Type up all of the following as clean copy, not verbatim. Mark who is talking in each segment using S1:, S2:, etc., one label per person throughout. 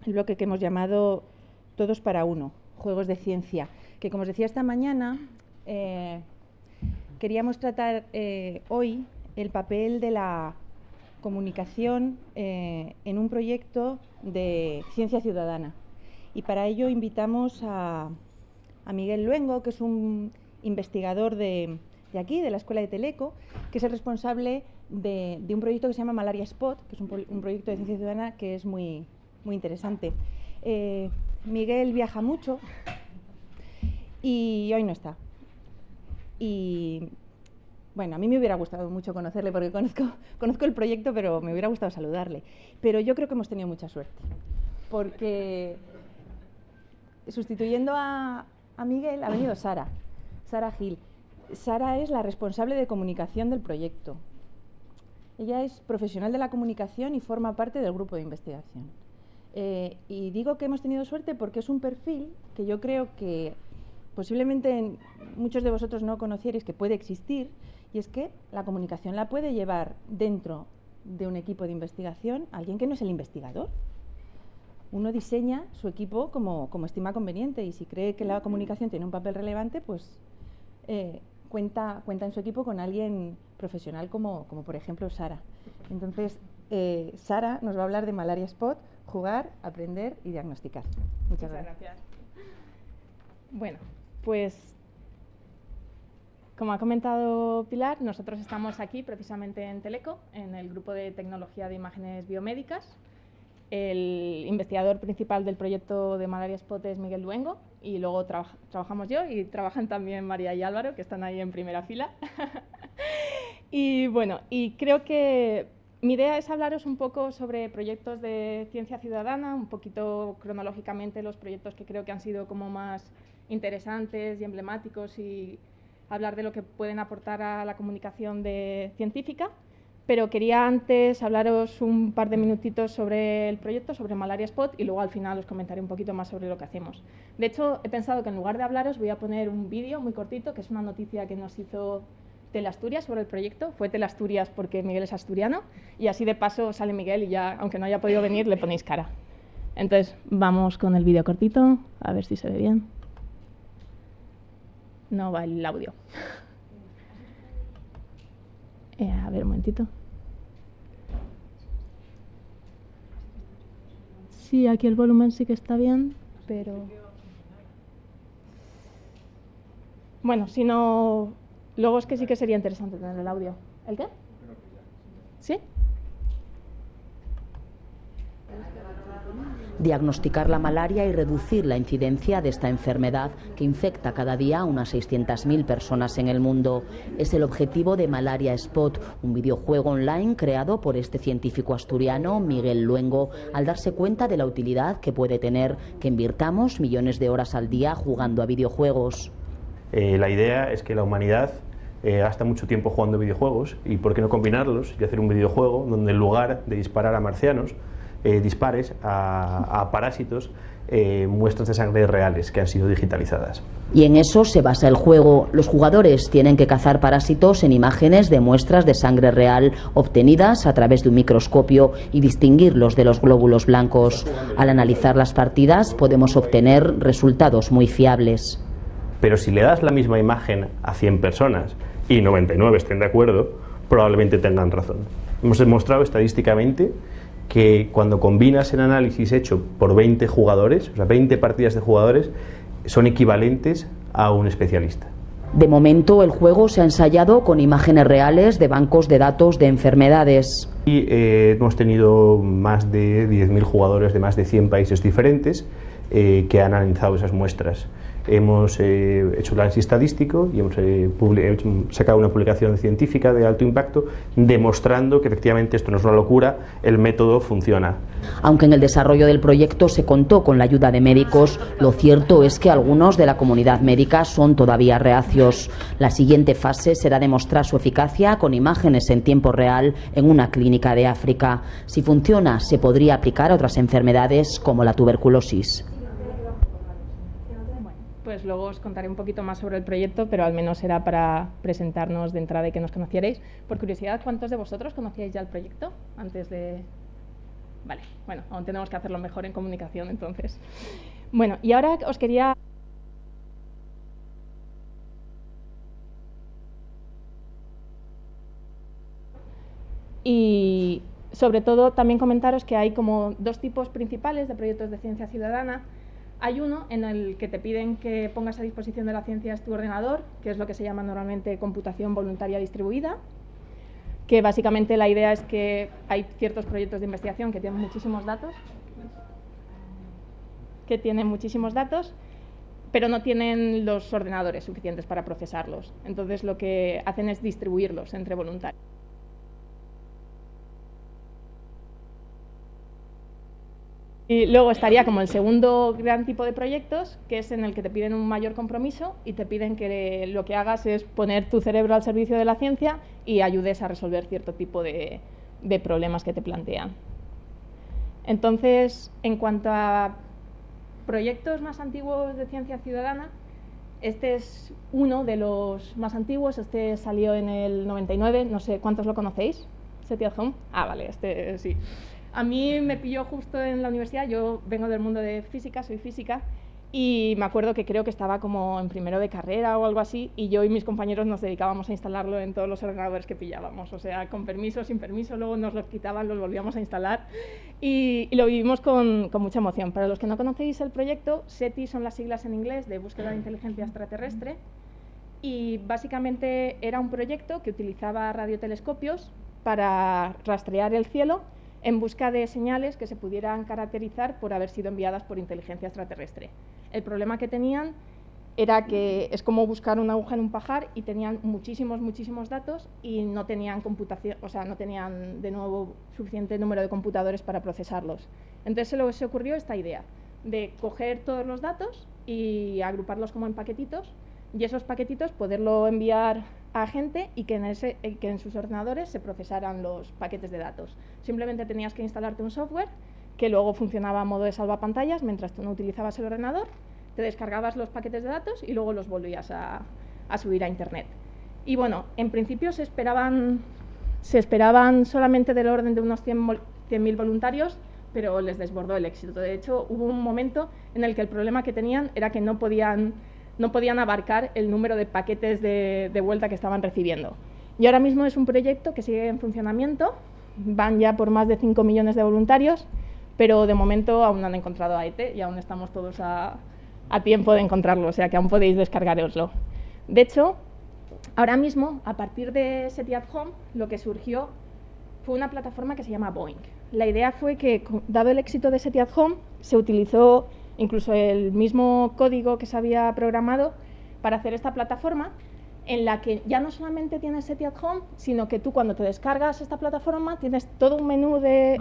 S1: el bloque que hemos llamado Todos para Uno, Juegos de Ciencia, que como os decía esta mañana, queríamos tratar hoy el papel de la comunicación en un proyecto de ciencia ciudadana. Y para ello invitamos a Miguel Luengo, que es un investigador de aquí, de la Escuela de Teleco, que es el responsable de un proyecto que se llama Malaria Spot, que es un proyecto de ciencia ciudadana que es muy interesante. Miguel viaja mucho y hoy no está. Y bueno, a mí me hubiera gustado mucho conocerle porque conozco el proyecto, pero me hubiera gustado saludarle. Pero yo creo que hemos tenido mucha suerte, porque sustituyendo a Miguel ha venido Sara Gil. Sara es la responsable de comunicación del proyecto. Ella es profesional de la comunicación y forma parte del grupo de investigación. Y digo que hemos tenido suerte porque es un perfil que yo creo que posiblemente muchos de vosotros no conocierais que puede existir, y es que la comunicación la puede llevar dentro de un equipo de investigación alguien que no es el investigador. Uno diseña su equipo como estima conveniente, y si cree que la comunicación tiene un papel relevante, pues cuenta en su equipo con alguien profesional como por ejemplo Sara. Entonces, Sara nos va a hablar de Malaria Spot, jugar, aprender y diagnosticar. Muchas gracias.
S2: Bueno, pues como ha comentado Pilar, nosotros estamos aquí precisamente en Teleco, en el grupo de tecnología de imágenes biomédicas. El investigador principal del proyecto de Malaria Spot es Miguel Luengo, y luego trabajamos yo y trabajan también María y Álvaro, que están ahí en primera fila. Y bueno, y creo que mi idea es hablaros un poco sobre proyectos de ciencia ciudadana, un poquito cronológicamente los proyectos que creo que han sido como más interesantes y emblemáticos, y hablar de lo que pueden aportar a la comunicación científica. Pero quería antes hablaros un par de minutitos sobre el proyecto, sobre Malaria Spot, y luego al final os comentaré un poquito más sobre lo que hacemos. De hecho, he pensado que en lugar de hablaros voy a poner un vídeo muy cortito, que es una noticia que nos hizo Teleasturias sobre el proyecto. Fue Teleasturias porque Miguel es asturiano, y así de paso sale Miguel y ya, aunque no haya podido venir, le ponéis cara. Entonces, vamos con el vídeo cortito, a ver si se ve bien. No va el audio. A ver, un momentito. Sí, aquí el volumen sí que está bien, pero... Bueno, si no... Luego es que sí que sería interesante tener el audio. ¿El qué? ¿Sí?
S3: Diagnosticar la malaria y reducir la incidencia de esta enfermedad que infecta cada día a unas 600.000 personas en el mundo. Es el objetivo de Malaria Spot, un videojuego online creado por este científico asturiano, Miguel Luengo, al darse cuenta de la utilidad que puede tener que invirtamos millones de horas al día jugando a videojuegos.
S4: La idea es que la humanidad gasta mucho tiempo jugando videojuegos, y por qué no combinarlos y hacer un videojuego donde en lugar de disparar a marcianos, dispares a parásitos, muestras de sangre reales que han sido digitalizadas.
S3: Y en eso se basa el juego. Los jugadores tienen que cazar parásitos en imágenes de muestras de sangre real obtenidas a través de un microscopio y distinguirlos de los glóbulos blancos. Al analizar las partidas podemos obtener resultados muy fiables.
S4: Pero si le das la misma imagen a 100 personas y 99 estén de acuerdo, probablemente tengan razón. Hemos demostrado estadísticamente que cuando combinas el análisis hecho por 20 jugadores, o sea, 20 partidas de jugadores, son equivalentes a un especialista.
S3: De momento, el juego se ha ensayado con imágenes reales de bancos de datos de enfermedades.
S4: Y hemos tenido más de 10.000 jugadores de más de 100 países diferentes que han analizado esas muestras. Hemos hecho el análisis estadístico y hemos sacado una publicación científica de alto impacto demostrando que efectivamente esto no es una locura, el método funciona.
S3: Aunque en el desarrollo del proyecto se contó con la ayuda de médicos, lo cierto es que algunos de la comunidad médica son todavía reacios. La siguiente fase será demostrar su eficacia con imágenes en tiempo real en una clínica de África. Si funciona, se podría aplicar a otras enfermedades como la tuberculosis.
S2: Pues luego os contaré un poquito más sobre el proyecto, pero al menos era para presentarnos de entrada y que nos conocierais. Por curiosidad, ¿cuántos de vosotros conocíais ya el proyecto antes de Vale, bueno, aún tenemos que hacerlo mejor en comunicación, entonces. Bueno, y ahora os quería... Y sobre todo también comentaros que hay como dos tipos principales de proyectos de ciencia ciudadana. Hay uno en el que te piden que pongas a disposición de la ciencia tu ordenador, que es lo que se llama normalmente computación voluntaria distribuida, que básicamente la idea es que hay ciertos proyectos de investigación que tienen muchísimos datos, pero no tienen los ordenadores suficientes para procesarlos. Entonces lo que hacen es distribuirlos entre voluntarios. Y luego estaría como el segundo gran tipo de proyectos, que es en el que te piden un mayor compromiso y te piden que lo que hagas es poner tu cerebro al servicio de la ciencia y ayudes a resolver cierto tipo de problemas que te plantean. Entonces, en cuanto a proyectos más antiguos de ciencia ciudadana, este es uno de los más antiguos. Este salió en el 99, no sé, ¿cuántos lo conocéis? SETI at Home. Ah, vale, este sí. A mí me pilló justo en la universidad. Yo vengo del mundo de física, soy física, y me acuerdo que creo que estaba como en primero de carrera o algo así, y yo y mis compañeros nos dedicábamos a instalarlo en todos los ordenadores que pillábamos, o sea, con permiso, sin permiso, luego nos los quitaban, los volvíamos a instalar, y lo vivimos con mucha emoción. Para los que no conocéis el proyecto, SETI son las siglas en inglés de Búsqueda de Inteligencia Extraterrestre, y básicamente era un proyecto que utilizaba radiotelescopios para rastrear el cielo en busca de señales que se pudieran caracterizar por haber sido enviadas por inteligencia extraterrestre. El problema que tenían era que es como buscar una aguja en un pajar, y tenían muchísimos datos y no tenían computación, o sea, no tenían de nuevo suficiente número de computadores para procesarlos. Entonces se ocurrió esta idea de coger todos los datos y agruparlos como en paquetitos, y esos paquetitos poderlo enviar a gente y que en sus ordenadores se procesaran los paquetes de datos. Simplemente tenías que instalarte un software que luego funcionaba a modo de salvapantallas mientras tú no utilizabas el ordenador, te descargabas los paquetes de datos y luego los volvías a subir a Internet. Y bueno, en principio se esperaban solamente del orden de unos 100.000 voluntarios, pero les desbordó el éxito. De hecho, hubo un momento en el que el problema que tenían era que no podían abarcar el número de paquetes de vuelta que estaban recibiendo. Y ahora mismo es un proyecto que sigue en funcionamiento, van ya por más de 5 millones de voluntarios, pero de momento aún no han encontrado a ET y aún estamos todos a tiempo de encontrarlo, o sea que aún podéis descargaroslo. De hecho, ahora mismo, a partir de SETI at Home, lo que surgió fue una plataforma que se llama Boing. La idea fue que, dado el éxito de SETI at Home, se utilizó incluso el mismo código que se había programado para hacer esta plataforma, en la que ya no solamente tienes SETI at Home, sino que tú cuando te descargas esta plataforma tienes todo un menú que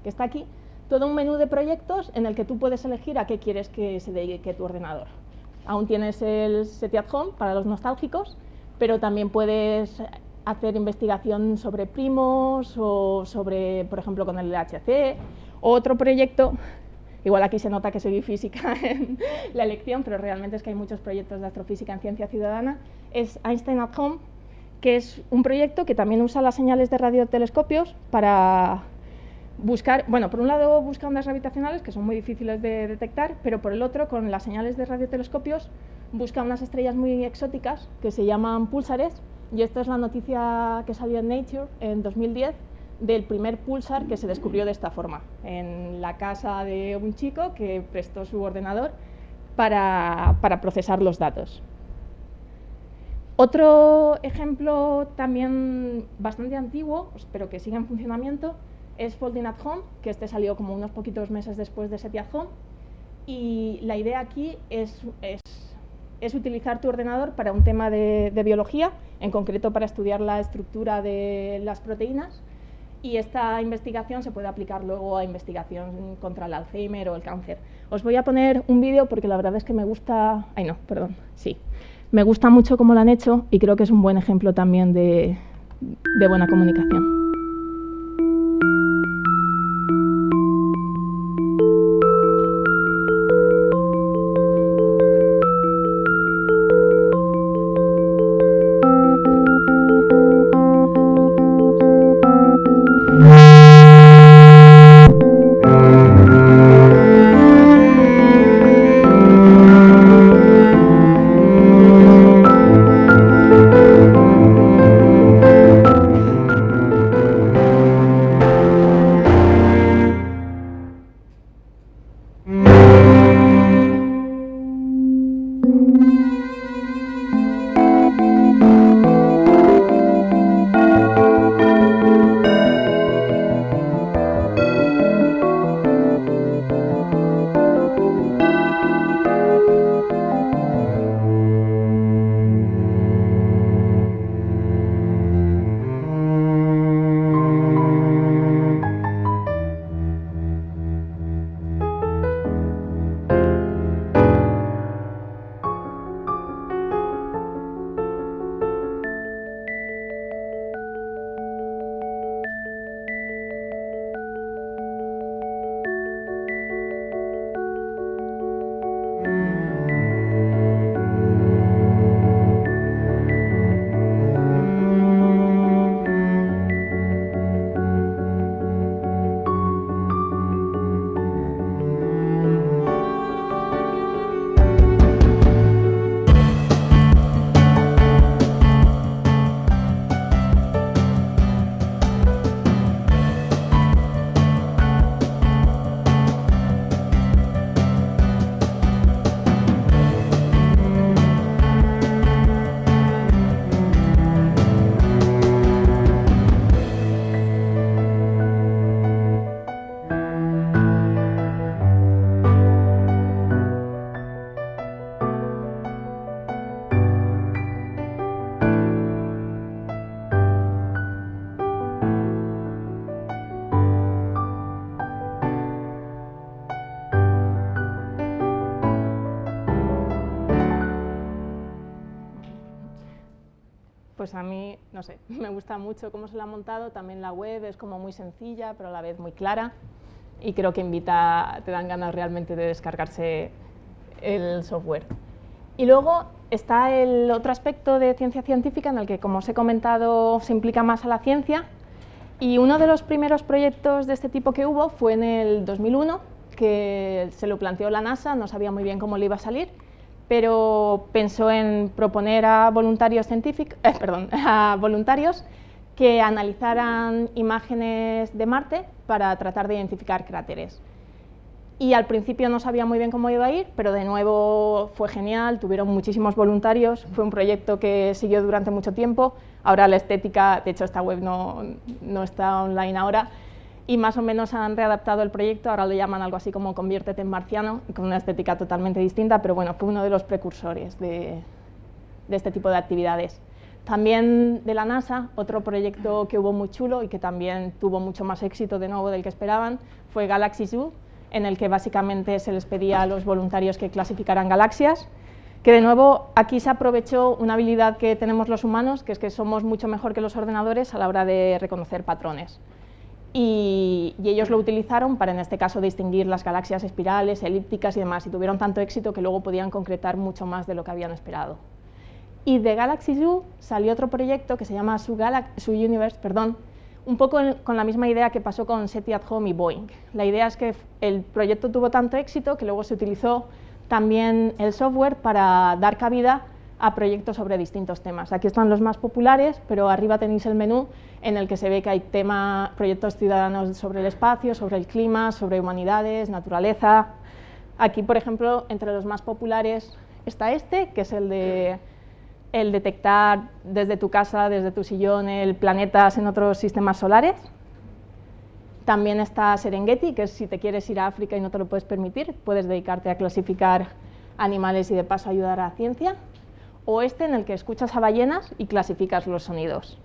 S2: está aquí, todo un menú de proyectos en el que tú puedes elegir a qué quieres que se dedique tu ordenador. Aún tienes el SETI at Home para los nostálgicos, pero también puedes hacer investigación sobre primos o sobre, por ejemplo, con el LHC, o otro proyecto. Igual aquí se nota que soy física en la elección, pero realmente es que hay muchos proyectos de astrofísica en ciencia ciudadana. Es Einstein at Home, que es un proyecto que también usa las señales de radiotelescopios para buscar, bueno, por un lado busca ondas gravitacionales que son muy difíciles de detectar, pero por el otro, con las señales de radiotelescopios, busca unas estrellas muy exóticas que se llaman púlsares, y esta es la noticia que salió en Nature en 2010, del primer púlsar que se descubrió de esta forma, en la casa de un chico que prestó su ordenador para procesar los datos. Otro ejemplo también bastante antiguo, pero que sigue en funcionamiento, es Folding at Home, que este salió como unos poquitos meses después de SETI at Home, y la idea aquí es utilizar tu ordenador para un tema de biología, en concreto para estudiar la estructura de las proteínas, y esta investigación se puede aplicar luego a investigación contra el Alzheimer o el cáncer. Os voy a poner un vídeo porque la verdad es que me gusta... Ay, no, perdón, sí. Me gusta mucho cómo lo han hecho y creo que es un buen ejemplo también de buena comunicación. pues a mí, no sé, me gusta mucho cómo se la ha montado. También la web es como muy sencilla, pero a la vez muy clara. Y creo que te dan ganas realmente de descargarse el software. Y luego está el otro aspecto de ciencia científica en el que, como os he comentado, se implica más a la ciencia. Y uno de los primeros proyectos de este tipo que hubo fue en el 2001, que se lo planteó la NASA, no sabía muy bien cómo le iba a salir, pero pensó en proponer a voluntarios a voluntarios que analizaran imágenes de Marte para tratar de identificar cráteres. Y al principio no sabía muy bien cómo iba a ir, pero de nuevo fue genial, tuvieron muchísimos voluntarios, fue un proyecto que siguió durante mucho tiempo. Ahora la estética, de hecho esta web no está online ahora, y más o menos han readaptado el proyecto, ahora lo llaman algo así como Conviértete en marciano, con una estética totalmente distinta, pero bueno, fue uno de los precursores de este tipo de actividades. También de la NASA, otro proyecto que hubo muy chulo y que también tuvo mucho más éxito de nuevo del que esperaban, fue Galaxy Zoo, en el que básicamente se les pedía a los voluntarios que clasificaran galaxias, que de nuevo aquí se aprovechó una habilidad que tenemos los humanos, que es que somos mucho mejor que los ordenadores a la hora de reconocer patrones. Y ellos lo utilizaron para, en este caso, distinguir las galaxias espirales, elípticas y demás, y tuvieron tanto éxito que luego podían concretar mucho más de lo que habían esperado. Y de Galaxy Zoo salió otro proyecto que se llama Zoo Universe, un poco con la misma idea que pasó con SETI at Home y Boeing. La idea es que el proyecto tuvo tanto éxito que luego se utilizó también el software para dar cabida a proyectos sobre distintos temas. Aquí están los más populares, pero arriba tenéis el menú en el que se ve que hay proyectos ciudadanos sobre el espacio, sobre el clima, sobre humanidades, naturaleza. Aquí, por ejemplo, entre los más populares está este, que es el detectar desde tu casa, desde tu sillón, planetas en otros sistemas solares. También está Serengeti, que es si te quieres ir a África y no te lo puedes permitir, puedes dedicarte a clasificar animales y de paso ayudar a la ciencia. O este, en el que escuchas a ballenas y clasificas los sonidos.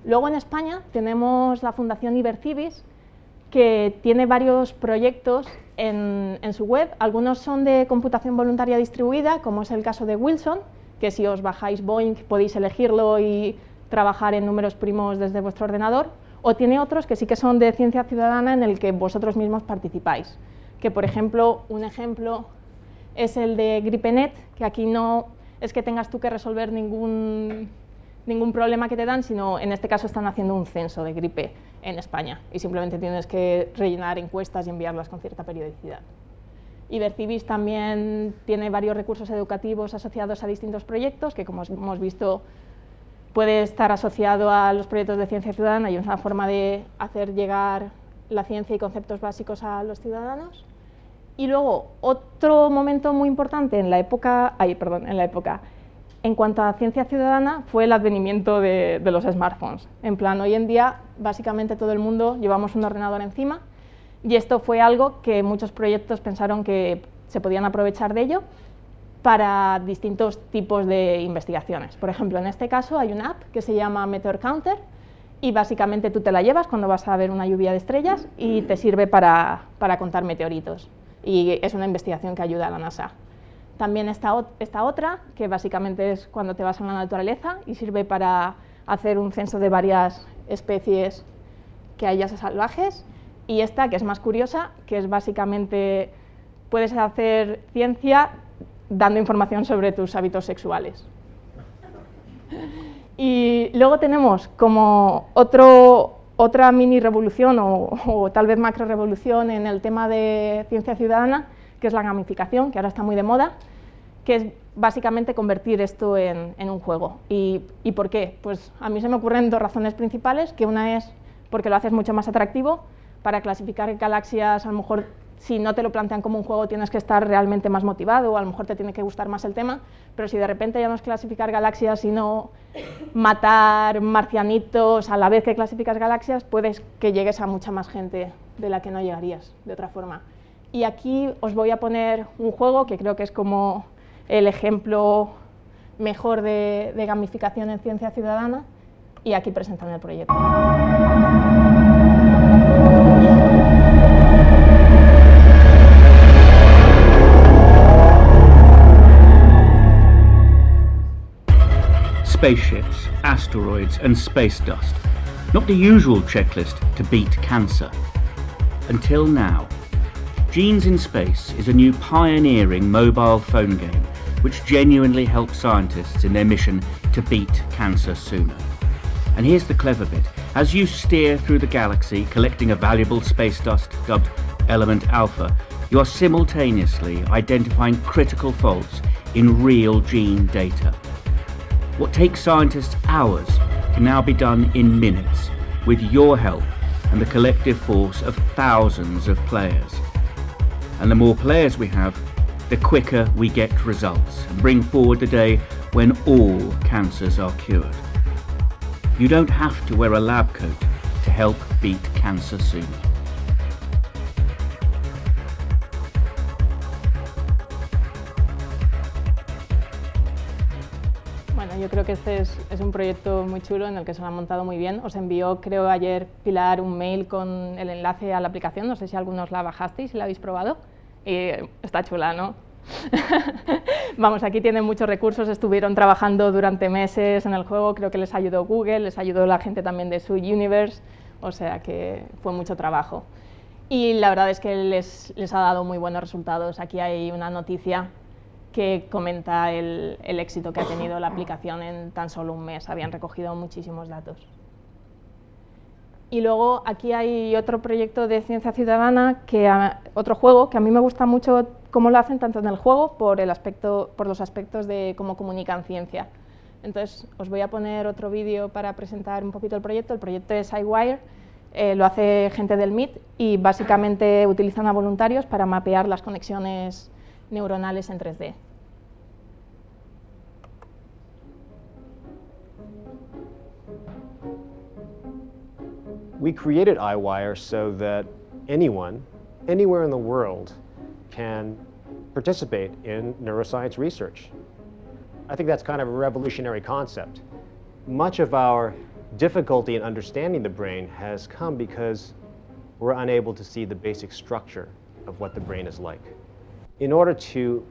S2: Luego en España tenemos la Fundación Ibercibis, que tiene varios proyectos en su web. Algunos son de computación voluntaria distribuida, como es el caso de Wilson, que si os bajáis Boeing podéis elegirlo y trabajar en números primos desde vuestro ordenador, o tiene otros que sí que son de ciencia ciudadana en el que vosotros mismos participáis, que por ejemplo, un ejemplo es el de GripeNet, que aquí no es que tengas tú que resolver ningún problema que te dan, sino en este caso están haciendo un censo de gripe en España y simplemente tienes que rellenar encuestas y enviarlas con cierta periodicidad. Ibercibis también tiene varios recursos educativos asociados a distintos proyectos, que como hemos visto puede estar asociado a los proyectos de ciencia ciudadana y es una forma de hacer llegar la ciencia y conceptos básicos a los ciudadanos. Y luego, otro momento muy importante en cuanto a ciencia ciudadana fue el advenimiento de los smartphones. En plan, hoy en día, básicamente todo el mundo llevamos un ordenador encima y esto fue algo que muchos proyectos pensaron que se podían aprovechar de ello para distintos tipos de investigaciones. Por ejemplo, en este caso hay una app que se llama Meteor Counter y básicamente tú te la llevas cuando vas a ver una lluvia de estrellas y te sirve para contar meteoritos. Y es una investigación que ayuda a la NASA. También está otra, que básicamente es cuando te vas a la naturaleza y sirve para hacer un censo de varias especies que hayas salvajes. Y esta, que es más curiosa, que es básicamente, puedes hacer ciencia dando información sobre tus hábitos sexuales. Y luego tenemos como otra mini revolución o tal vez macro revolución en el tema de ciencia ciudadana, que es la gamificación, que ahora está muy de moda, que es básicamente convertir esto en un juego. ¿Y por qué? Pues a mí se me ocurren dos razones principales, que una es porque lo haces mucho más atractivo. Para clasificar galaxias, a lo mejor si no te lo plantean como un juego tienes que estar realmente más motivado, o a lo mejor te tiene que gustar más el tema, pero si de repente ya no es clasificar galaxias, sino matar marcianitos a la vez que clasificas galaxias, puedes que llegues a mucha más gente de la que no llegarías de otra forma. Y aquí os voy a poner un juego que creo que es como el ejemplo mejor de gamificación en ciencia ciudadana, y aquí presentan el proyecto.
S5: spaceships, asteroids and space dust. Not the usual checklist to beat cancer. Until now. Genes in Space is a new pioneering mobile phone game which genuinely helps scientists in their mission to beat cancer sooner. And here's the clever bit. As you steer through the galaxy collecting a valuable space dust dubbed Element Alpha, you are simultaneously identifying critical faults in real gene data. What takes scientists hours can now be done in minutes with your help and the collective force of thousands of players. And the more players we have, the quicker we get results and bring forward the day when all cancers are cured. You don't have to wear a lab coat to help beat cancer sooner.
S2: Bueno, yo creo que este es un proyecto muy chulo en el que se lo han montado muy bien. Os envió, creo, ayer Pilar un mail con el enlace a la aplicación. No sé si algunos la bajasteis y la habéis probado. Y está chula, ¿no? Vamos, aquí tienen muchos recursos, estuvieron trabajando durante meses en el juego, creo que les ayudó Google, les ayudó la gente también de Su Universe, o sea que fue mucho trabajo. Y la verdad es que les ha dado muy buenos resultados. Aquí hay una noticia que comenta el éxito que ha tenido la aplicación en tan solo un mes, habían recogido muchísimos datos. Y luego aquí hay otro proyecto de ciencia ciudadana, otro juego que a mí me gusta mucho cómo lo hacen tanto en el juego por los aspectos de cómo comunican ciencia. Entonces os voy a poner otro vídeo para presentar un poquito el proyecto. El proyecto es iWire, lo hace gente del MIT y básicamente utilizan a voluntarios para mapear las conexiones neuronales en 3D.
S6: We created iWire so that anyone, anywhere in the world, can participate in neuroscience research. I think that's kind of a revolutionary concept. Much of our difficulty in understanding the brain has come because we're unable to see the basic structure of what the brain is like. In order to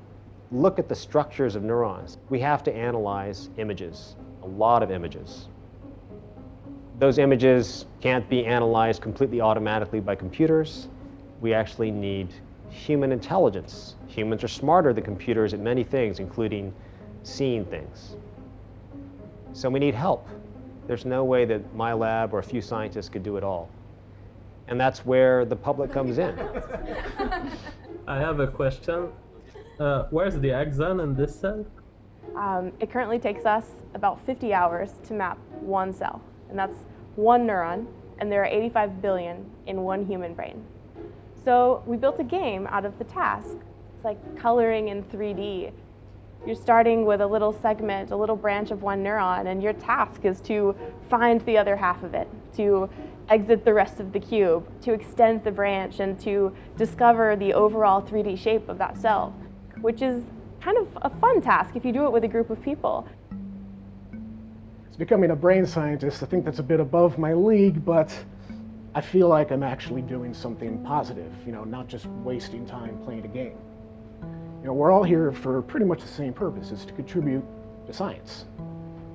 S6: look at the structures of neurons, we have to analyze images, a lot of images. Those images can't be analyzed completely automatically by computers. We actually need human intelligence. Humans are smarter than computers at many things, including seeing things. So we need help. There's no way that my lab or a few scientists could do it all. And that's where the public comes in.
S7: I have a question. Where's the axon in this cell?
S8: It currently takes us about 50 hours to map one cell, and that's one neuron, and there are 85 billion in one human brain. So we built a game out of the task. It's like coloring in 3D. You're starting with a little segment, a little branch of one neuron, and your task is to find the other half of it, to exit the rest of the cube, to extend the branch, and to discover the overall 3D shape of that cell, which is kind of a fun task if you do it with a group of people.
S9: Becoming a brain scientist, I think that's a bit above my league, but I feel like I'm actually doing something positive, not just wasting time playing a game. We're all here for pretty much the same purpose, is to contribute to science.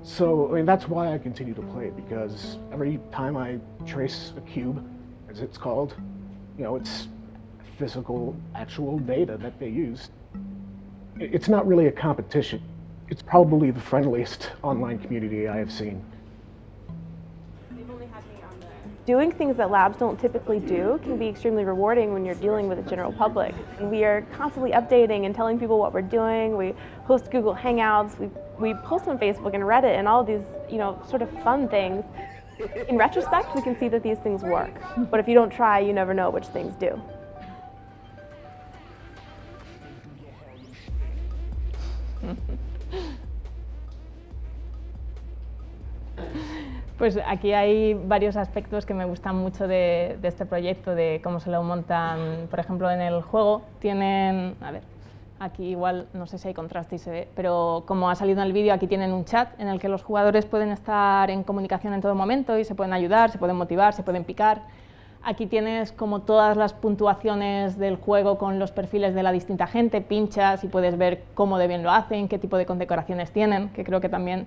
S9: So, that's why I continue to play, because every time I trace a cube, as it's called, it's physical, actual data that they use. It's not really a competition. It's probably the friendliest online community I have seen.
S8: Doing things that labs don't typically do can be extremely rewarding when you're dealing with the general public. And we are constantly updating and telling people what we're doing. We host Google Hangouts, we post on Facebook and Reddit and all of these, sort of fun things. In retrospect, we can see that these things work. But if you don't try, you never know which things do.
S2: Pues aquí hay varios aspectos que me gustan mucho de este proyecto, de cómo se lo montan. Por ejemplo, en el juego tienen, a ver, aquí igual no sé si hay contraste y se ve, pero como ha salido en el vídeo, aquí tienen un chat en el que los jugadores pueden estar en comunicación en todo momento y se pueden ayudar, se pueden motivar, se pueden picar. Aquí tienes como todas las puntuaciones del juego con los perfiles de la distinta gente, pinchas y puedes ver cómo de bien lo hacen, qué tipo de condecoraciones tienen, que creo que también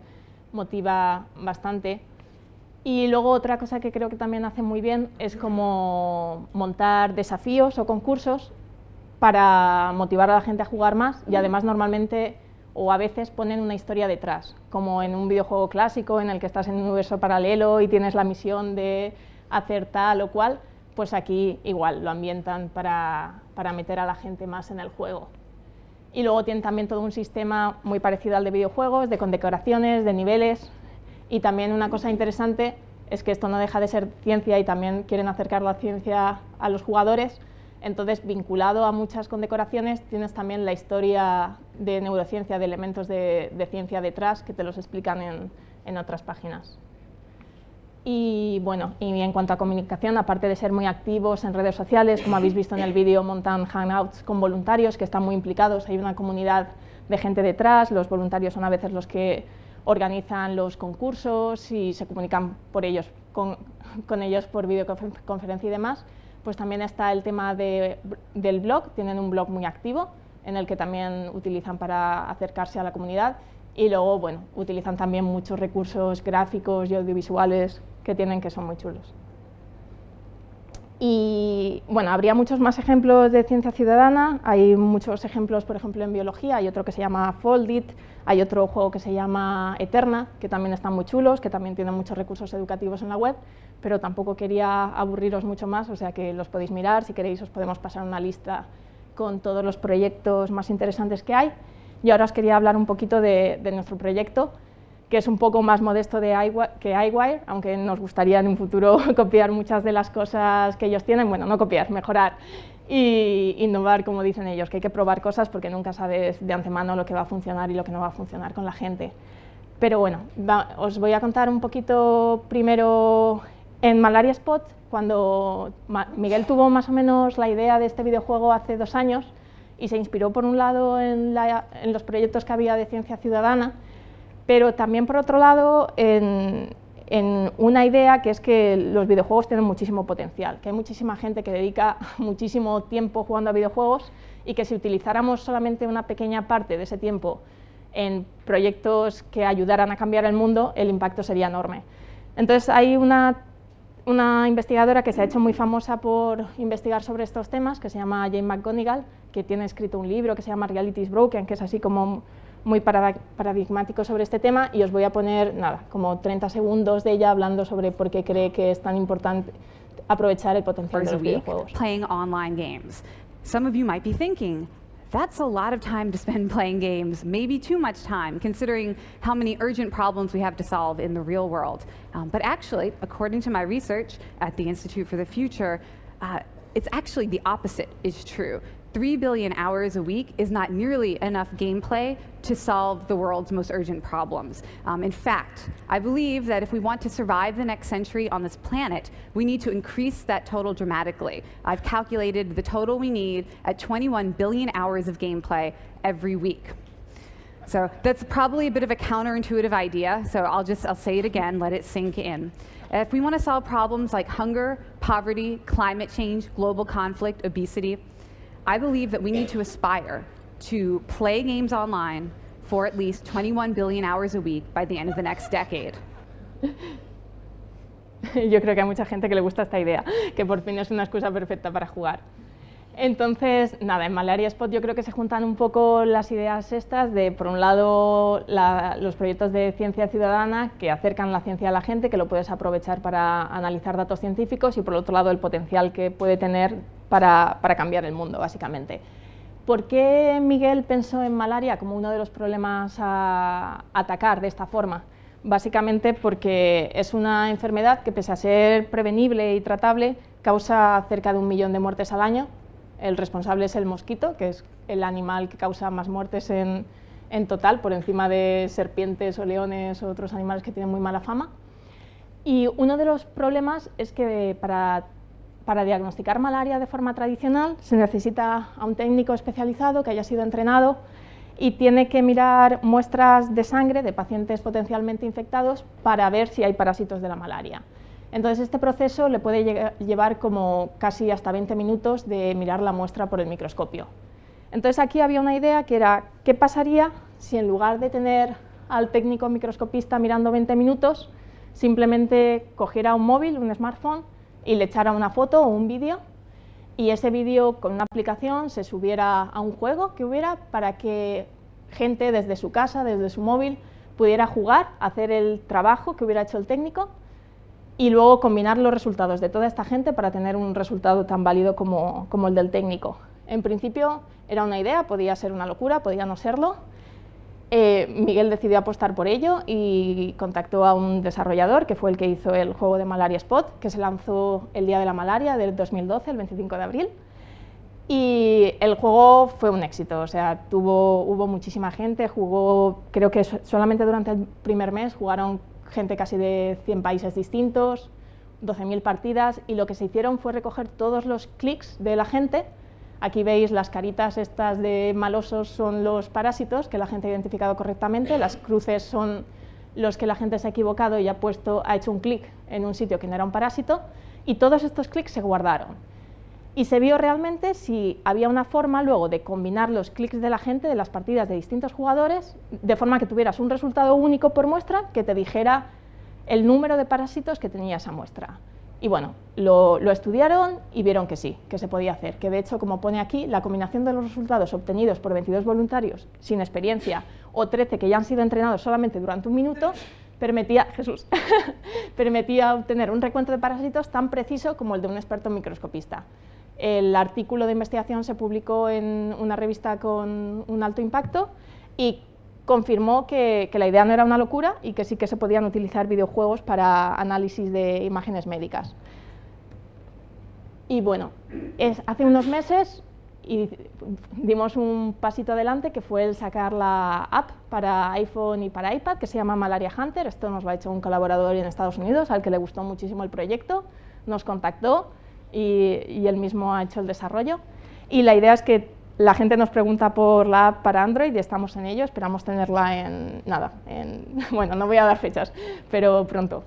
S2: motiva bastante. Y luego otra cosa que creo que también hace muy bien es como montar desafíos o concursos para motivar a la gente a jugar más, y además normalmente o a veces ponen una historia detrás, como en un videojuego clásico en el que estás en un universo paralelo y tienes la misión de hacer tal o cual, pues aquí igual lo ambientan para meter a la gente más en el juego. Y luego tienen también todo un sistema muy parecido al de videojuegos, de condecoraciones, de niveles, y también una cosa interesante es que esto no deja de ser ciencia y también quieren acercar la ciencia a los jugadores. Entonces, vinculado a muchas condecoraciones, tienes también la historia de neurociencia, de elementos de ciencia detrás, que te los explican en otras páginas. Y bueno, y en cuanto a comunicación, aparte de ser muy activos en redes sociales, como habéis visto en el vídeo, montan hangouts con voluntarios que están muy implicados, hay una comunidad de gente detrás, los voluntarios son a veces los que organizan los concursos y se comunican con ellos por videoconferencia y demás. Pues también está el tema del blog, tienen un blog muy activo en el que también utilizan para acercarse a la comunidad, y luego, bueno, utilizan también muchos recursos gráficos y audiovisuales que tienen, que son muy chulos. Y bueno, habría muchos más ejemplos de ciencia ciudadana, hay muchos ejemplos, por ejemplo, en biología, hay otro que se llama Foldit, hay otro juego que se llama Eterna, que también están muy chulos, que también tienen muchos recursos educativos en la web, pero tampoco quería aburriros mucho más, o sea que los podéis mirar, si queréis os podemos pasar una lista con todos los proyectos más interesantes que hay. Y ahora os quería hablar un poquito de nuestro proyecto, que es un poco más modesto que iWire, aunque nos gustaría en un futuro copiar muchas de las cosas que ellos tienen, bueno, no copiar, mejorar y innovar, como dicen ellos, que hay que probar cosas porque nunca sabes de antemano lo que va a funcionar y lo que no va a funcionar con la gente. Pero bueno, os voy a contar un poquito primero en Malaria Spot. Cuando Miguel tuvo más o menos la idea de este videojuego hace 2 años y se inspiró por un lado en los proyectos que había de ciencia ciudadana, pero también por otro lado en una idea que es que los videojuegos tienen muchísimo potencial, que hay muchísima gente que dedica muchísimo tiempo jugando a videojuegos y que si utilizáramos solamente una pequeña parte de ese tiempo en proyectos que ayudaran a cambiar el mundo, el impacto sería enorme. Entonces hay una investigadora que se ha hecho muy famosa por investigar sobre estos temas, que se llama Jane McGonigal, que tiene escrito un libro que se llama Reality is Broken, que es así como muy paradigmático sobre este tema, y os voy a poner, nada, como 30 segundos de ella hablando sobre por qué cree que es tan importante aprovechar el potencial de los videojuegos.
S10: Playing online games. Some of you might be thinking, that's a lot of time to spend playing games, maybe too much time, considering how many urgent problems we have to solve in the real world. But actually, according to my research at the Institute for the Future, it's actually the opposite is true. 3 billion hours a week is not nearly enough gameplay to solve the world's most urgent problems. In fact, I believe that if we want to survive the next century on this planet, we need to increase that total dramatically. I've calculated the total we need at 21 billion hours of gameplay every week. So that's probably a bit of a counterintuitive idea, so I'll say it again, let it sink in. If we want to solve problems like hunger, poverty, climate change, global conflict, obesity, I believe that we need to aspire to play games online for at least 21 billion hours a week by the end of the next decade.
S2: Yo creo que hay mucha gente que le gusta esta idea, que por fin es una excusa perfecta para jugar. Entonces, nada, en Malaria Spot yo creo que se juntan un poco las ideas estas de, por un lado, los proyectos de ciencia ciudadana que acercan la ciencia a la gente, que lo puedes aprovechar para analizar datos científicos, y por otro lado el potencial que puede tener para cambiar el mundo, básicamente. ¿Por qué Miguel pensó en malaria como uno de los problemas a atacar de esta forma? Básicamente porque es una enfermedad que, pese a ser prevenible y tratable, causa cerca de 1 millón de muertes al año. El responsable es el mosquito, que es el animal que causa más muertes en total, por encima de serpientes o leones o otros animales que tienen muy mala fama. Y uno de los problemas es que para diagnosticar malaria de forma tradicional se necesita a un técnico especializado que haya sido entrenado y tiene que mirar muestras de sangre de pacientes potencialmente infectados para ver si hay parásitos de la malaria. Entonces este proceso le puede llevar como casi hasta 20 minutos de mirar la muestra por el microscopio. Entonces aquí había una idea que era, ¿qué pasaría si en lugar de tener al técnico microscopista mirando 20 minutos, simplemente cogiera un móvil, un smartphone, y le echara una foto o un vídeo, y ese vídeo con una aplicación se subiera a un juego que hubiera para que gente desde su casa, desde su móvil, pudiera jugar, hacer el trabajo que hubiera hecho el técnico y luego combinar los resultados de toda esta gente para tener un resultado tan válido como el del técnico. En principio era una idea, podía ser una locura, podía no serlo. Miguel decidió apostar por ello y contactó a un desarrollador que fue el que hizo el juego de Malaria Spot, que se lanzó el Día de la Malaria del 2012, el 25 de abril. Y el juego fue un éxito, o sea, hubo muchísima gente, jugó, creo que solamente durante el primer mes jugaron gente casi de 100 países distintos, 12.000 partidas, y lo que se hicieron fue recoger todos los clics de la gente. Aquí veis las caritas estas de malosos son los parásitos que la gente ha identificado correctamente, las cruces son los que la gente se ha equivocado y ha hecho un clic en un sitio que no era un parásito, y todos estos clics se guardaron. Y se vio realmente si había una forma luego de combinar los clics de la gente de las partidas de distintos jugadores, de forma que tuvieras un resultado único por muestra que te dijera el número de parásitos que tenía esa muestra. Y bueno, lo estudiaron y vieron que sí, que se podía hacer, que de hecho, como pone aquí, la combinación de los resultados obtenidos por 22 voluntarios sin experiencia o 13 que ya han sido entrenados solamente durante un minuto, permitía obtener un recuento de parásitos tan preciso como el de un experto microscopista. El artículo de investigación se publicó en una revista con un alto impacto y confirmó que la idea no era una locura y que sí que se podían utilizar videojuegos para análisis de imágenes médicas. Y bueno, hace unos meses dimos un pasito adelante, que fue el sacar la app para iPhone y para iPad, que se llama Malaria Hunter. Esto nos lo ha hecho un colaborador en Estados Unidos, al que le gustó muchísimo el proyecto, nos contactó y él mismo ha hecho el desarrollo. Y la idea es que la gente nos pregunta por la app para Android y estamos en ello, esperamos tenerla bueno, no voy a dar fechas, pero pronto.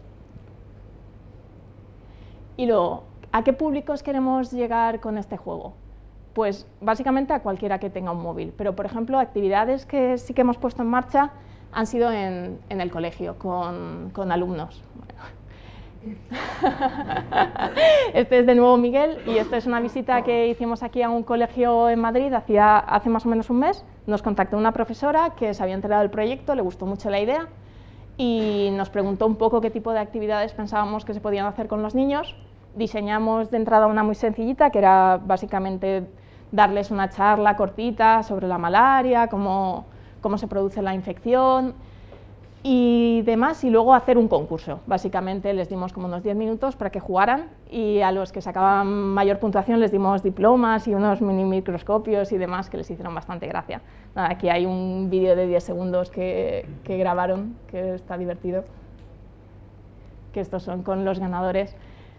S2: Y luego, ¿a qué públicos queremos llegar con este juego? Pues básicamente a cualquiera que tenga un móvil, pero por ejemplo, actividades que sí que hemos puesto en marcha han sido en el colegio, con alumnos. Este es de nuevo Miguel y esta es una visita que hicimos aquí a un colegio en Madrid hace más o menos un mes. Nos contactó una profesora que se había enterado del proyecto, le gustó mucho la idea y nos preguntó un poco qué tipo de actividades pensábamos que se podían hacer con los niños. Diseñamos de entrada una muy sencillita, que era básicamente darles una charla cortita sobre la malaria, cómo se produce la infección y demás, y luego hacer un concurso. Básicamente les dimos como unos 10 minutos para que jugaran y a los que sacaban mayor puntuación les dimos diplomas y unos mini microscopios y demás que les hicieron bastante gracia. Nada, aquí hay un vídeo de 10 segundos que grabaron, que está divertido, que estos son con los ganadores.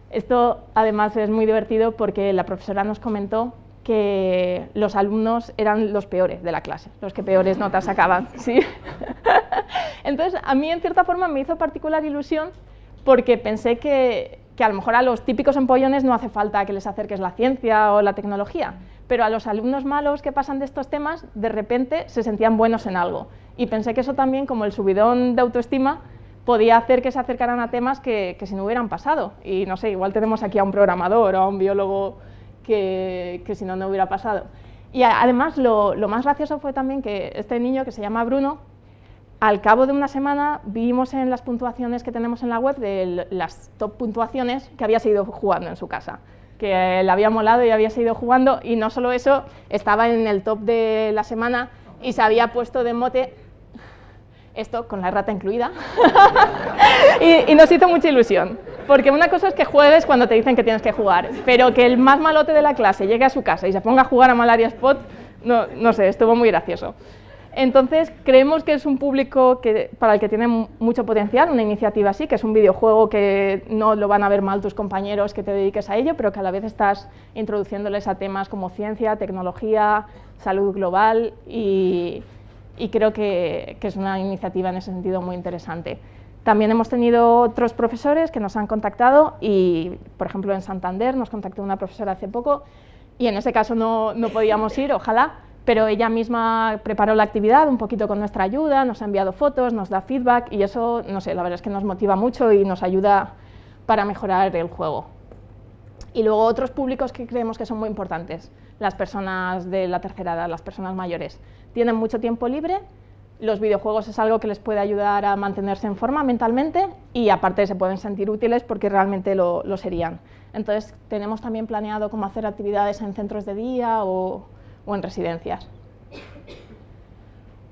S2: Esto además es muy divertido porque la profesora nos comentó que los alumnos eran los peores de la clase, los que peores notas sacaban, ¿sí? Entonces, a mí en cierta forma me hizo particular ilusión porque pensé que a lo mejor a los típicos empollones no hace falta que les acerques la ciencia o la tecnología, pero a los alumnos malos que pasan de estos temas, de repente se sentían buenos en algo. Y pensé que eso también, como el subidón de autoestima, podía hacer que se acercaran a temas que si no hubieran pasado. Y no sé, igual tenemos aquí a un programador o a un biólogo que si no hubiera pasado. Y además lo más gracioso fue también que este niño, que se llama Bruno, al cabo de una semana vimos en las puntuaciones que tenemos en la web de las top puntuaciones que había seguido jugando en su casa, que le había molado y había seguido jugando, y no solo eso, estaba en el top de la semana y se había puesto de mote esto con la errata incluida y nos hizo mucha ilusión, porque una cosa es que juegues cuando te dicen que tienes que jugar, pero que el más malote de la clase llegue a su casa y se ponga a jugar a Malaria Spot, no sé, estuvo muy gracioso. Entonces creemos que es un público para el que tiene mucho potencial, una iniciativa así, que es un videojuego que no lo van a ver mal tus compañeros que te dediques a ello, pero que a la vez estás introduciéndoles a temas como ciencia, tecnología, salud global y creo que es una iniciativa en ese sentido muy interesante. También hemos tenido otros profesores que nos han contactado y, por ejemplo, en Santander nos contactó una profesora hace poco y en ese caso no podíamos ir, ojalá, pero ella misma preparó la actividad un poquito con nuestra ayuda, nos ha enviado fotos, nos da feedback y eso, no sé, la verdad es que nos motiva mucho y nos ayuda para mejorar el juego. Y luego otros públicos que creemos que son muy importantes, las personas de la tercera edad, las personas mayores. Tienen mucho tiempo libre, los videojuegos es algo que les puede ayudar a mantenerse en forma mentalmente y aparte se pueden sentir útiles porque realmente lo serían. Entonces tenemos también planeado cómo hacer actividades en centros de día o en residencias.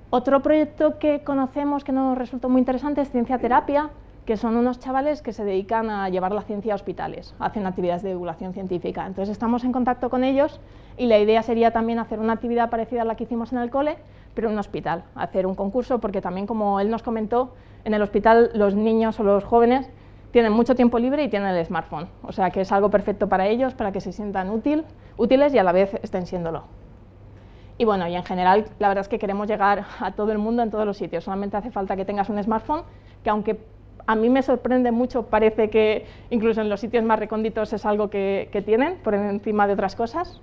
S2: Otro proyecto que conocemos que nos resultó muy interesante es Ciencia Terapia, que son unos chavales que se dedican a llevar la ciencia a hospitales, hacen actividades de divulgación científica. Entonces estamos en contacto con ellos y la idea sería también hacer una actividad parecida a la que hicimos en el cole, pero en un hospital, hacer un concurso, porque también, como él nos comentó, en el hospital los niños o los jóvenes tienen mucho tiempo libre y tienen el smartphone, o sea que es algo perfecto para ellos, para que se sientan útiles y a la vez estén siéndolo. Y bueno, y en general la verdad es que queremos llegar a todo el mundo en todos los sitios, solamente hace falta que tengas un smartphone, que aunque a mí me sorprende mucho, parece que incluso en los sitios más recónditos es algo que tienen, por encima de otras cosas.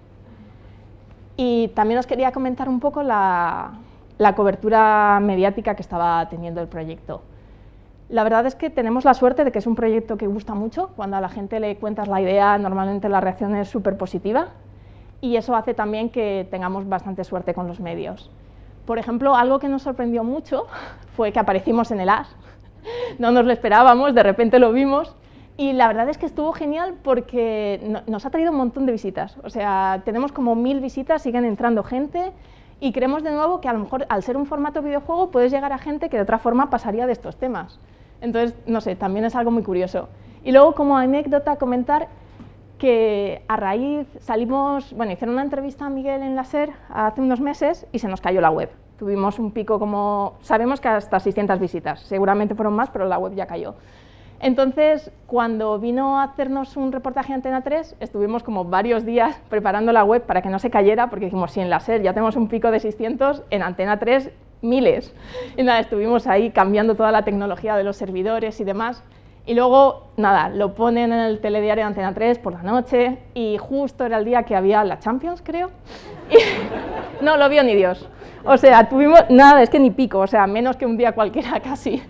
S2: Y también os quería comentar un poco la cobertura mediática que estaba teniendo el proyecto. La verdad es que tenemos la suerte de que es un proyecto que gusta mucho. Cuando a la gente le cuentas la idea, normalmente la reacción es súper positiva y eso hace también que tengamos bastante suerte con los medios. Por ejemplo, algo que nos sorprendió mucho fue que aparecimos en el As. No nos lo esperábamos, de repente lo vimos y la verdad es que estuvo genial porque nos ha traído un montón de visitas. O sea, tenemos como 1000 visitas, siguen entrando gente y creemos de nuevo que a lo mejor al ser un formato videojuego puedes llegar a gente que de otra forma pasaría de estos temas. Entonces, no sé, también es algo muy curioso. Y luego, como anécdota, comentar que a raíz hicieron una entrevista a Miguel en la SER hace unos meses y se nos cayó la web. Tuvimos un pico sabemos que hasta 600 visitas, seguramente fueron más, pero la web ya cayó. Entonces, cuando vino a hacernos un reportaje en Antena 3, estuvimos como varios días preparando la web para que no se cayera, porque dijimos, si en la SER ya tenemos un pico de 600, en Antena 3 miles. Y nada, estuvimos ahí cambiando toda la tecnología de los servidores y demás. Y luego, nada, lo ponen en el telediario de Antena 3 por la noche y justo era el día que había la Champions, creo. Y no lo vio ni Dios. O sea, nada, es que ni pico, o sea, menos que un día cualquiera casi.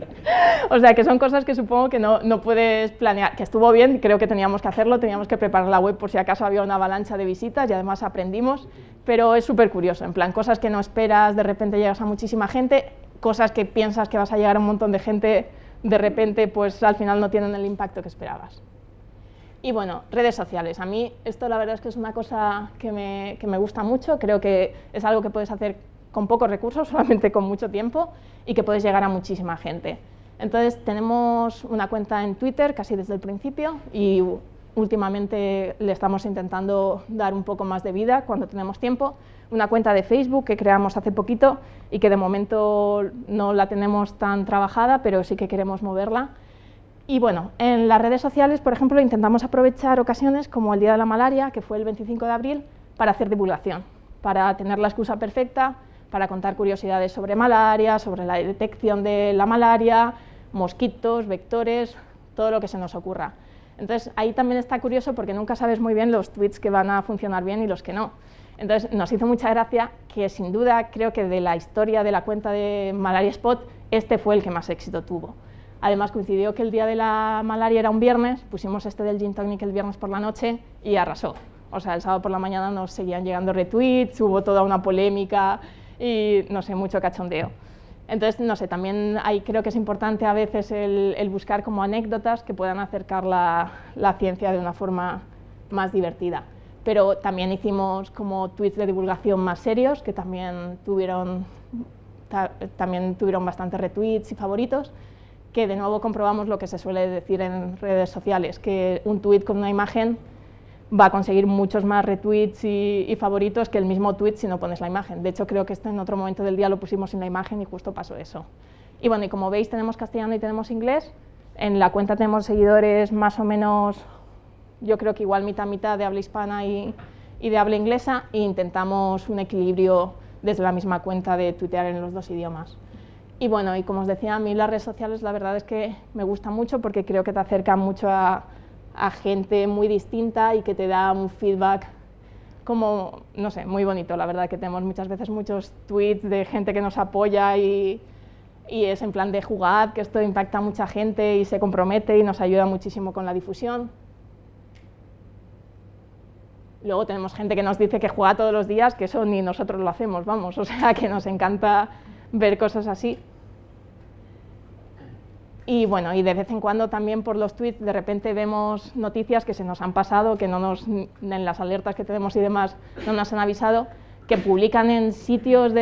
S2: O sea, que son cosas que supongo que no puedes planear, que estuvo bien, creo que teníamos que hacerlo, teníamos que preparar la web por si acaso había una avalancha de visitas y además aprendimos, pero es súper curioso, en plan, cosas que no esperas, de repente llegas a muchísima gente, cosas que piensas que vas a llegar a un montón de gente, de repente pues al final no tienen el impacto que esperabas. Y bueno, redes sociales. A mí esto la verdad es que es una cosa que me gusta mucho, creo que es algo que puedes hacer con pocos recursos, solamente con mucho tiempo, y que puedes llegar a muchísima gente. Entonces tenemos una cuenta en Twitter casi desde el principio y últimamente le estamos intentando dar un poco más de vida cuando tenemos tiempo. Una cuenta de Facebook que creamos hace poquito y que de momento no la tenemos tan trabajada, pero sí que queremos moverla. Y bueno, en las redes sociales, por ejemplo, intentamos aprovechar ocasiones como el Día de la Malaria, que fue el 25 de abril, para hacer divulgación, para tener la excusa perfecta, para contar curiosidades sobre malaria, sobre la detección de la malaria, mosquitos, vectores, todo lo que se nos ocurra. Entonces, ahí también está curioso porque nunca sabes muy bien los tweets que van a funcionar bien y los que no. Entonces, nos hizo mucha gracia que, sin duda, creo que de la historia de la cuenta de Malaria Spot, este fue el que más éxito tuvo. Además, coincidió que el Día de la Malaria era un viernes, pusimos este del Gin Tonic el viernes por la noche y arrasó. O sea, el sábado por la mañana nos seguían llegando retweets, hubo toda una polémica y, no sé, mucho cachondeo. Entonces, no sé, también creo que es importante a veces el buscar como anécdotas que puedan acercar la ciencia de una forma más divertida. Pero también hicimos como tweets de divulgación más serios, que también tuvieron bastantes retweets y favoritos, que de nuevo comprobamos lo que se suele decir en redes sociales, que un tweet con una imagen va a conseguir muchos más retweets y favoritos que el mismo tweet si no pones la imagen. De hecho, creo que en otro momento del día lo pusimos sin la imagen y justo pasó eso. Y bueno, y como veis, tenemos castellano y tenemos inglés. En la cuenta tenemos seguidores más o menos, yo creo que igual mitad de habla hispana y de habla inglesa, e intentamos un equilibrio desde la misma cuenta de tuitear en los dos idiomas. Y bueno, y como os decía, a mí las redes sociales la verdad es que me gusta mucho porque creo que te acercan mucho a gente muy distinta y que te da un feedback como, no sé, muy bonito, la verdad, que tenemos muchas veces muchos tweets de gente que nos apoya y es en plan de jugad, que esto impacta a mucha gente y se compromete y nos ayuda muchísimo con la difusión. Luego tenemos gente que nos dice que juega todos los días, que eso ni nosotros lo hacemos, vamos, o sea que nos encanta ver cosas así. Y bueno, y de vez en cuando también por los tweets de repente vemos noticias que se nos han pasado, que en las alertas que tenemos y demás no nos han avisado, que publican en sitios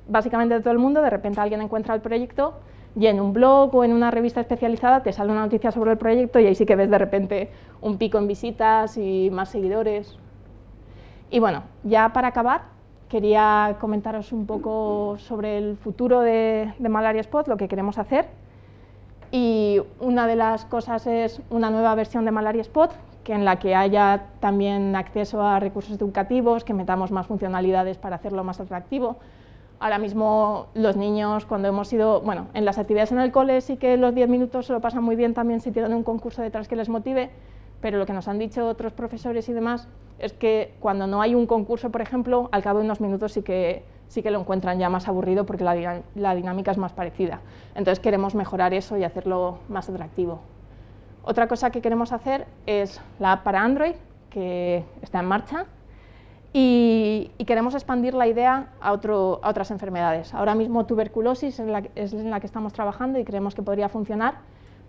S2: básicamente de todo el mundo. De repente alguien encuentra el proyecto y en un blog o en una revista especializada te sale una noticia sobre el proyecto y ahí sí que ves de repente un pico en visitas y más seguidores. Y bueno, ya para acabar, quería comentaros un poco sobre el futuro de Malaria Spot, lo que queremos hacer. Y una de las cosas es una nueva versión de Malaria Spot, en la que haya también acceso a recursos educativos, que metamos más funcionalidades para hacerlo más atractivo. Ahora mismo los niños, cuando hemos ido, bueno, en las actividades en el cole sí que los 10 minutos se lo pasan muy bien también si tienen un concurso detrás que les motive, pero lo que nos han dicho otros profesores y demás es que cuando no hay un concurso, por ejemplo, al cabo de unos minutos sí que lo encuentran ya más aburrido porque la dinámica es más parecida. Entonces queremos mejorar eso y hacerlo más atractivo. Otra cosa que queremos hacer es la app para Android, que está en marcha, y queremos expandir la idea a otras enfermedades. Ahora mismo tuberculosis es en la que estamos trabajando y creemos que podría funcionar,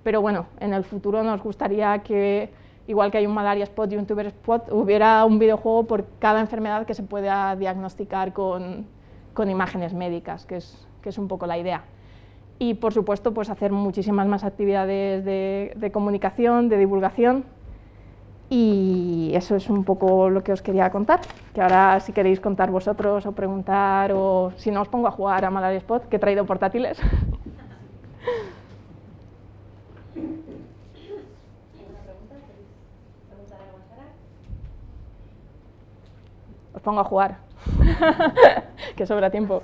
S2: pero bueno, en el futuro nos gustaría que, igual que hay un Malaria Spot y un Tuber Spot, hubiera un videojuego por cada enfermedad que se pueda diagnosticar con imágenes médicas, que es un poco la idea. Y por supuesto, pues hacer muchísimas más actividades de comunicación, de divulgación, y eso es un poco lo que os quería contar, que ahora si queréis contar vosotros o preguntar, o si no os pongo a jugar a Malaria Spot, que he traído portátiles. Os pongo a jugar, que sobra tiempo.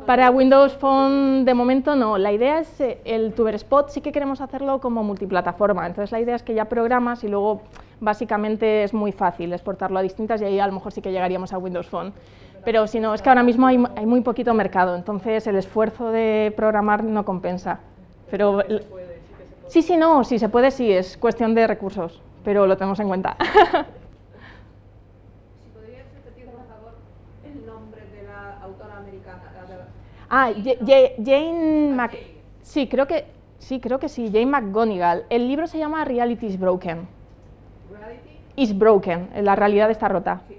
S2: Para Windows Phone de momento no, la idea es el TuberSpot, sí que queremos hacerlo como multiplataforma, entonces la idea es que ya programas y luego básicamente es muy fácil exportarlo a distintas y ahí a lo mejor sí que llegaríamos a Windows Phone. Pero si no, es que ahora mismo hay muy poquito mercado, entonces el esfuerzo de programar no compensa. Pero sí, se puede, sí, es cuestión de recursos, pero lo tenemos en cuenta. Ah, Jane sí, creo que sí, Jane McGonigal. El libro se llama Reality is Broken. ¿Reality? Is Broken, la realidad está rota. Sí,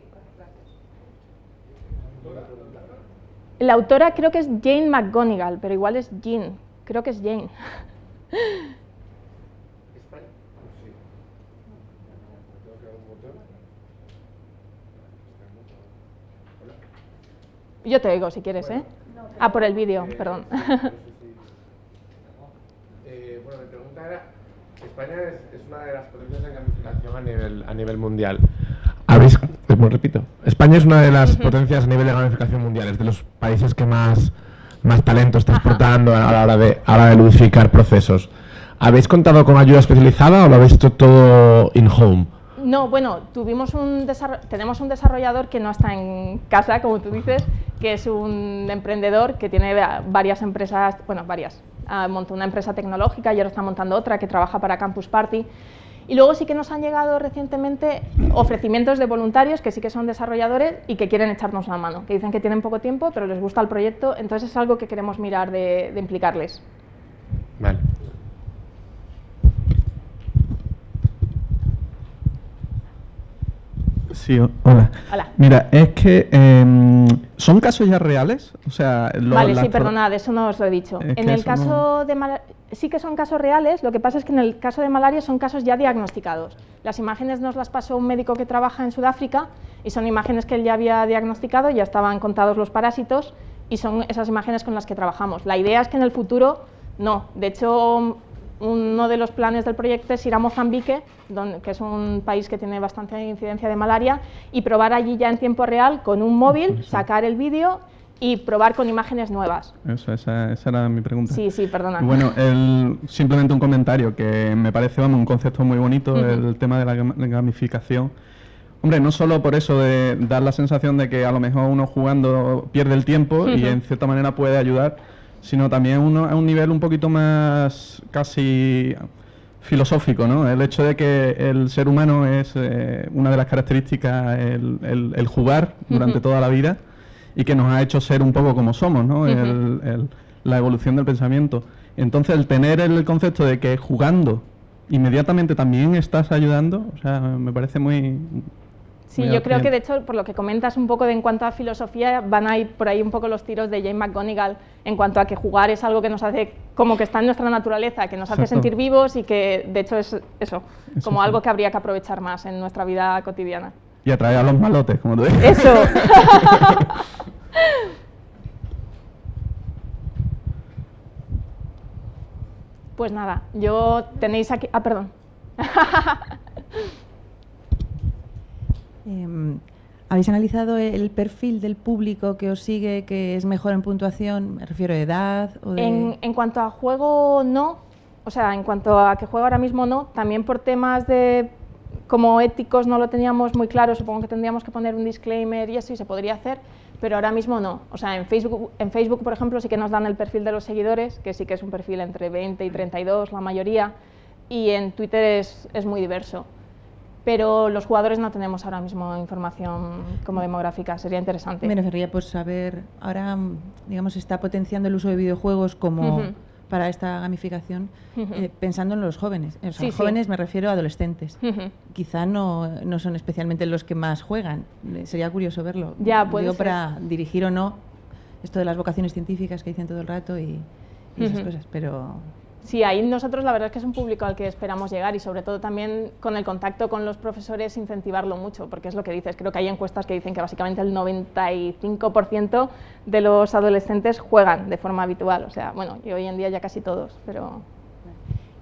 S2: la autora creo que es Jane McGonigal, pero igual es Jean, creo que es Jane. Yo te oigo si quieres, ¿eh? Ah, por el vídeo, perdón.
S11: Bueno, mi pregunta era, España es una de las potencias en gamificación a nivel mundial. Repito, España es una de las potencias a nivel de gamificación mundial, es de los países que más talento está exportando a la hora de ludificar procesos. ¿Habéis contado con ayuda especializada o lo habéis hecho todo in-home?
S2: No, bueno, tenemos un desarrollador que no está en casa, como tú dices, que es un emprendedor que tiene varias empresas, bueno, montó una empresa tecnológica y ahora está montando otra que trabaja para Campus Party. Y luego sí que nos han llegado recientemente ofrecimientos de voluntarios que sí que son desarrolladores y que quieren echarnos una mano, que dicen que tienen poco tiempo, pero les gusta el proyecto, entonces es algo que queremos mirar de implicarles.
S11: Vale.
S12: Sí, hola.
S2: Hola.
S12: Mira, es que ¿son casos ya reales? O sea,
S2: vale, sí, perdonad, eso no os lo he dicho. En el caso de malaria, sí que son casos reales, lo que pasa es que en el caso de malaria son casos ya diagnosticados. Las imágenes nos las pasó un médico que trabaja en Sudáfrica y son imágenes que él ya había diagnosticado, ya estaban contados los parásitos y son esas imágenes con las que trabajamos. La idea es que en el futuro no, de hecho uno de los planes del proyecto es ir a Mozambique, que es un país que tiene bastante incidencia de malaria, y probar allí ya en tiempo real con un móvil, sacar el vídeo y probar con imágenes nuevas.
S12: Eso, esa era mi pregunta.
S2: Sí, perdona.
S12: Bueno, simplemente un comentario que me parece un concepto muy bonito, el tema de la gamificación, Hombre, no solo por eso de dar la sensación de que a lo mejor uno jugando pierde el tiempo y en cierta manera puede ayudar, sino también uno a un nivel un poquito más casi filosófico, ¿no? El hecho de que el ser humano es una de las características el jugar durante toda la vida y que nos ha hecho ser un poco como somos, ¿no? La evolución del pensamiento. Entonces, el tener el concepto de que jugando inmediatamente también estás ayudando, o sea, me parece muy...
S2: Sí, yo creo que de hecho, por lo que comentas un poco de en cuanto a filosofía, van a ir por ahí un poco los tiros de Jane McGonigal en cuanto a que jugar es algo que nos hace, como que está en nuestra naturaleza, que nos hace sentir vivos y que de hecho es eso como algo que habría que aprovechar más en nuestra vida cotidiana.
S12: Y atraer a los malotes, como tú dices.
S2: Eso. Pues nada, yo tenéis aquí... Ah, perdón.
S1: ¿Habéis analizado el perfil del público que os sigue, que es mejor en puntuación? Me refiero a edad o de...
S2: En cuanto a juego, no. O sea, en cuanto a que juego ahora mismo, no. También por temas de como éticos no lo teníamos muy claro. Supongo que tendríamos que poner un disclaimer y eso, y se podría hacer, pero ahora mismo no. O sea, en Facebook, por ejemplo, sí que nos dan el perfil de los seguidores, que sí que es un perfil entre 20 y 32, la mayoría, y en Twitter es muy diverso. Pero los jugadores no tenemos ahora mismo información como demográfica, sería interesante.
S1: Me refería por saber, ahora digamos está potenciando el uso de videojuegos como para esta gamificación, pensando en los jóvenes. O sea, jóvenes me refiero a adolescentes. Quizá no son especialmente los que más juegan, sería curioso verlo.
S2: Ya, puede
S1: Digo,
S2: ser.
S1: para dirigir o no esto de las vocaciones científicas que dicen todo el rato y esas cosas, pero...
S2: Sí, ahí nosotros la verdad es que es un público al que esperamos llegar y sobre todo también con el contacto con los profesores incentivarlo mucho, porque es lo que dices, creo que hay encuestas que dicen que básicamente el 95% de los adolescentes juegan de forma habitual, o sea, bueno, y hoy en día ya casi todos, pero...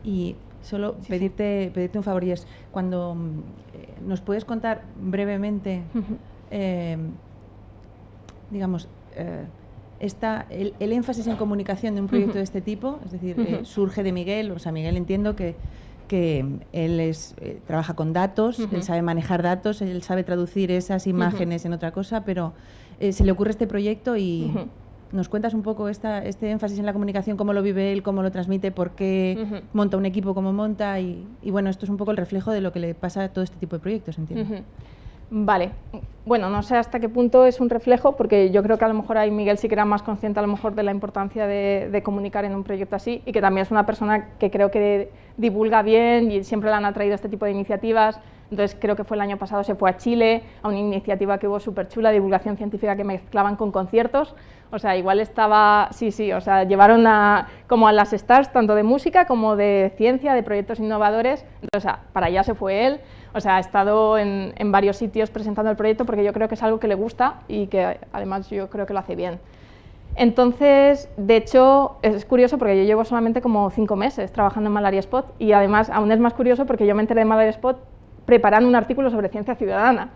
S1: Y solo pedirte un favor, y es cuando nos puedes contar brevemente, digamos, el énfasis en comunicación de un proyecto de este tipo, es decir, surge de Miguel, o sea, Miguel entiendo que él trabaja con datos, él sabe manejar datos, él sabe traducir esas imágenes en otra cosa, pero se le ocurre este proyecto y nos cuentas un poco este énfasis en la comunicación, cómo lo vive él, cómo lo transmite, por qué monta un equipo como monta y bueno, esto es un poco el reflejo de lo que le pasa a todo este tipo de proyectos, entiendo.
S2: Vale, bueno, no sé hasta qué punto es un reflejo, porque yo creo que a lo mejor ahí Miguel sí que era más consciente a lo mejor de la importancia de comunicar en un proyecto así y que también es una persona que creo que divulga bien y siempre le han atraído este tipo de iniciativas. Entonces creo que fue el año pasado, se fue a Chile a una iniciativa que hubo súper chula, divulgación científica que mezclaban con conciertos. O sea, igual estaba, sí, o sea, llevaron como a las stars tanto de música como de ciencia, de proyectos innovadores. Entonces, para allá se fue él. O sea, ha estado en varios sitios presentando el proyecto porque yo creo que es algo que le gusta y que además yo creo que lo hace bien. Entonces, de hecho, es curioso porque yo llevo solamente como 5 meses trabajando en Malaria Spot y además aún es más curioso porque yo me enteré de Malaria Spot preparando un artículo sobre ciencia ciudadana.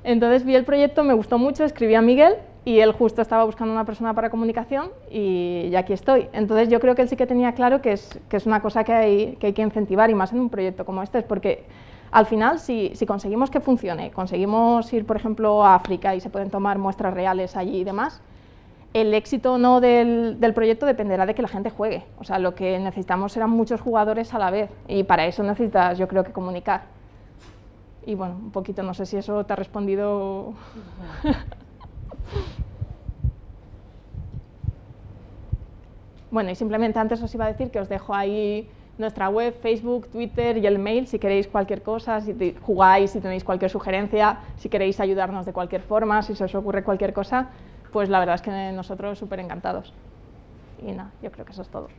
S2: Entonces vi el proyecto, me gustó mucho, escribí a Miguel y él justo estaba buscando una persona para comunicación y aquí estoy. Entonces yo creo que él sí que tenía claro que es una cosa que hay que incentivar y más en un proyecto como este, porque al final si conseguimos que funcione, conseguimos ir por ejemplo a África y se pueden tomar muestras reales allí y demás, el éxito o no del proyecto dependerá de que la gente juegue. O sea, lo que necesitamos serán muchos jugadores a la vez y para eso necesitas, yo creo, que comunicar. Y bueno, un poquito, no sé si eso te ha respondido. Bueno, y simplemente antes os iba a decir que os dejo ahí nuestra web, Facebook, Twitter y el mail si queréis cualquier cosa, si jugáis, si tenéis cualquier sugerencia, si queréis ayudarnos de cualquier forma, si se os ocurre cualquier cosa, pues la verdad es que nosotros súper encantados. Y nada, yo creo que eso es todo.